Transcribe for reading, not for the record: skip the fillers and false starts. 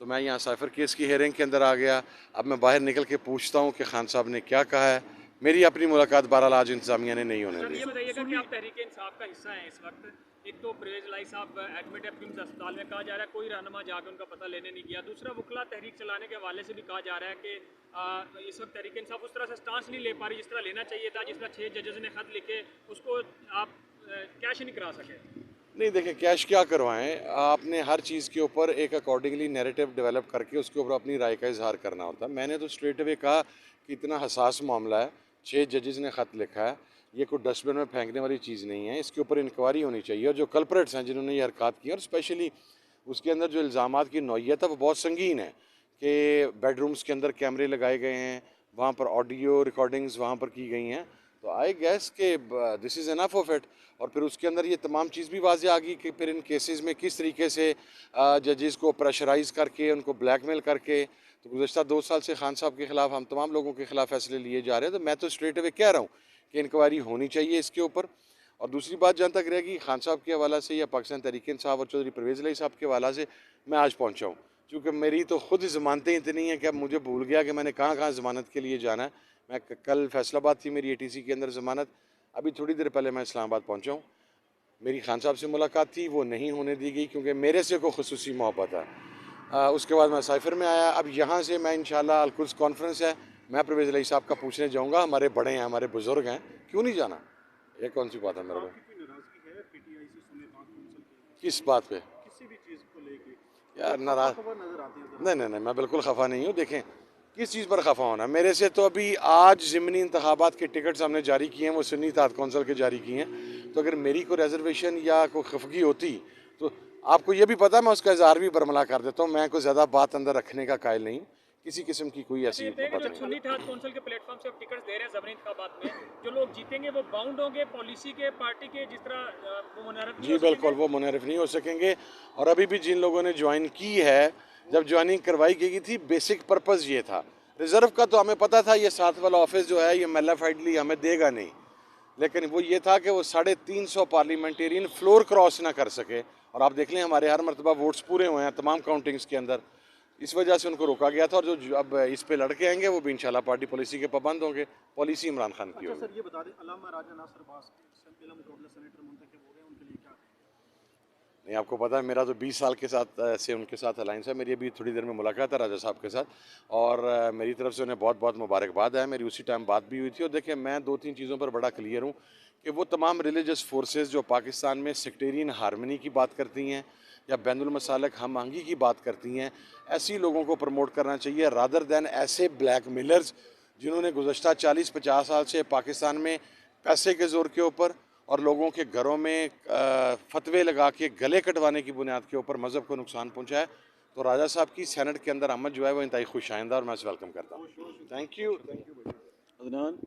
तो मैं यहाँ साइफर केस की हेयरिंग के अंदर आ गया। अब मैं बाहर निकल के पूछता हूँ कि खान साहब ने क्या कहा है। मेरी अपनी मुलाकात बहरहाल आज इंतजामिया ने नहीं होने सर दी। ये बताइएगा कि आप तहरीक इंसाफ का हिस्सा हैं इस वक्त। एक तो परवेज लाई साहब एडमिट है प्रिम्स अस्पताल में, कहा जा रहा है कोई रहनुमा जाकर उनका पता लेने नहीं गया। दूसरा वकला तहरीक चलाने के हवाले से भी कहा जा रहा है कि इस वक्त तहरीक इंसाफ उस तरह से स्टांस नहीं ले पा रही जिस तरह लेना चाहिए था, जिस तरह 6 जजेस ने खत लिखे उसको आप कैश नहीं करा सके। नहीं देखें, कैश क्या करवाएं, आपने हर चीज़ के ऊपर एक अकॉर्डिंगली नैरेटिव डेवलप करके उसके ऊपर अपनी राय का इजहार करना होता है। मैंने तो स्ट्रेट अवे कहा कि इतना हसास मामला है, 6 जजेस ने ख़त लिखा है, ये कोई डस्टबिन में फेंकने वाली चीज़ नहीं है, इसके ऊपर इंक्वायरी होनी चाहिए। और जो कल्प्रेट्स हैं जिन्होंने ये हरकत की, और स्पेशली उसके अंदर जो इल्ज़ामात की नौइयत है वो बहुत संगीन है कि बेडरूम्स के अंदर कैमरे लगाए गए हैं, वहाँ पर ऑडियो रिकॉर्डिंग्स वहाँ पर की गई हैं। तो आई गैस के this is enough of it. और फिर उसके अंदर ये तमाम चीज़ भी वाज़ेह आ गई कि फिर इन केसेस में किस तरीके से जजेस को प्रेशराइज़ करके उनको ब्लैकमेल करके, तो गुज़श्ता 2 साल से खान साहब के ख़िलाफ़ हम तमाम लोगों के ख़िलाफ़ फैसले लिए जा रहे हैं। तो मैं तो स्ट्रेट अवे कह रहा हूँ कि इंक्वायरी होनी चाहिए इसके ऊपर। और दूसरी बात जहाँ तक रहेगी खान साहब के हवाला से या पाकिस्तान तहरीक इंसाफ और चौधरी परवेज़ इलाही साहब के हवाला से, मैं आज पहुँचा हूँ क्योंकि मेरी तो खुद ज़मानतें इतनी हैं कि अब मुझे भूल गया कि मैंने कहाँ कहाँ ज़मानत के लिए जाना है। मैं कल फैसलाबाद थी मेरी ATC के अंदर ज़मानत, अभी थोड़ी देर पहले मैं इस्लामाबाद पहुँचा हूँ। मेरी खान साहब से मुलाकात थी, वो नहीं होने दी गई क्योंकि मेरे से कोई ख़ुसूसी मोहब्बत है। उसके बाद मैं साइफर में आया। अब यहाँ से मैं इंशाल्लाह अलकुल्स कॉन्फ्रेंस है, मैं परवेज़ इलाही साहब का पूछने जाऊँगा। हमारे बड़े हैं, हमारे बुज़ुर्ग हैं, क्यों नहीं जाना? ये कौन सी बात है मेरे को? किस बात पे? किसी भी चीज़ को लेके यार नाराज नहीं नहीं नहीं, मैं बिल्कुल खफा नहीं हूँ। देखें, किस चीज़ पर खफा होना, मेरे से तो अभी आज ज़िमनी इंतखाबात के टिकट्स हमने जारी किए हैं, वो सुन्नी इत्तेहाद कौंसिल के जारी किए हैं। तो अगर मेरी कोई रिजर्वेशन या कोई खफगी होती तो आपको ये भी पता है मैं उसका इजहार भी बरमला कर देता हूँ। मैं कोई ज़्यादा बात अंदर रखने का कायल नहीं, किसी किस्म की कोई अच्छा ऐसी ये बताइए कि बात जो नहीं। सुन्नी इत्तेहाद कौंसिल के प्लेटफॉर्म से आप टिकट्स दे रहे हैं ज़बरी इंतखाबात में, जो लोग जीतेंगे वो बाउंड होंगे पॉलिसी के, पार्टी के, जिस तरह वो मुनहरफ नहीं जी हो बिल्कुल, सकेंगे। वो मुनहरफ नहीं हो सकेंगे। और अभी भी जिन लोगों ने ज्वाइन की है, जब ज्वाइनिंग करवाई गई थी बेसिक पर्पज़ ये था। रिज़र्व का तो हमें पता था ये 7 वाला ऑफिस जो है ये मेलाफाइडली हमें देगा नहीं, लेकिन वो ये था कि वो 350 पार्लियामेंटेरियन फ्लोर क्रॉस ना कर सके। और आप देख लें हमारे हर मरतबा वोट्स पूरे हुए हैं तमाम काउंटिंग्स के अंदर, इस वजह से उनको रोका गया था। और जो अब इस पे लड़के आएंगे वो भी इंशाल्लाह पार्टी पॉलिसी के पाबंद होंगे। पॉलिसी इमरान खान की होगी। अच्छा सर, ये बता दें अल्लामा राजा नासिर बास सेनेटर मुंतखब हो गए, उनके लिए क्या? नहीं, आपको पता है मेरा तो 20 साल के साथ से उनके साथ अलाइंस है। मेरी अभी थोड़ी देर में मुलाकात है राजा साहब के साथ, और मेरी तरफ से उन्हें बहुत बहुत मुबारकबाद है। मेरी उसी टाइम बात भी हुई थी। और देखिए, मैं 2-3 चीज़ों पर बड़ा क्लियर हूँ कि वो तमाम रिलीजियस फोर्सेस जो पाकिस्तान में सेक्टेरियन हारमनी की बात करती हैं या बैनुल मसालिक हम आहंगी की बात करती हैं, ऐसी लोगों को प्रमोट करना चाहिए रादर दैन ऐसे ब्लैक मिलर्स जिन्होंने गुज़श्ता 40-50 साल से पाकिस्तान में पैसे के ज़ोर के ऊपर और लोगों के घरों में फतवे लगा के गले कटवाने की बुनियाद के ऊपर मज़हब को नुकसान पहुँचाया। तो राजा साहब की सेनेट के अंदर आमद जो है वो इंतहाई खुश आइंदा और मैं इसे वेलकम करता हूँ। Thank you. अदनान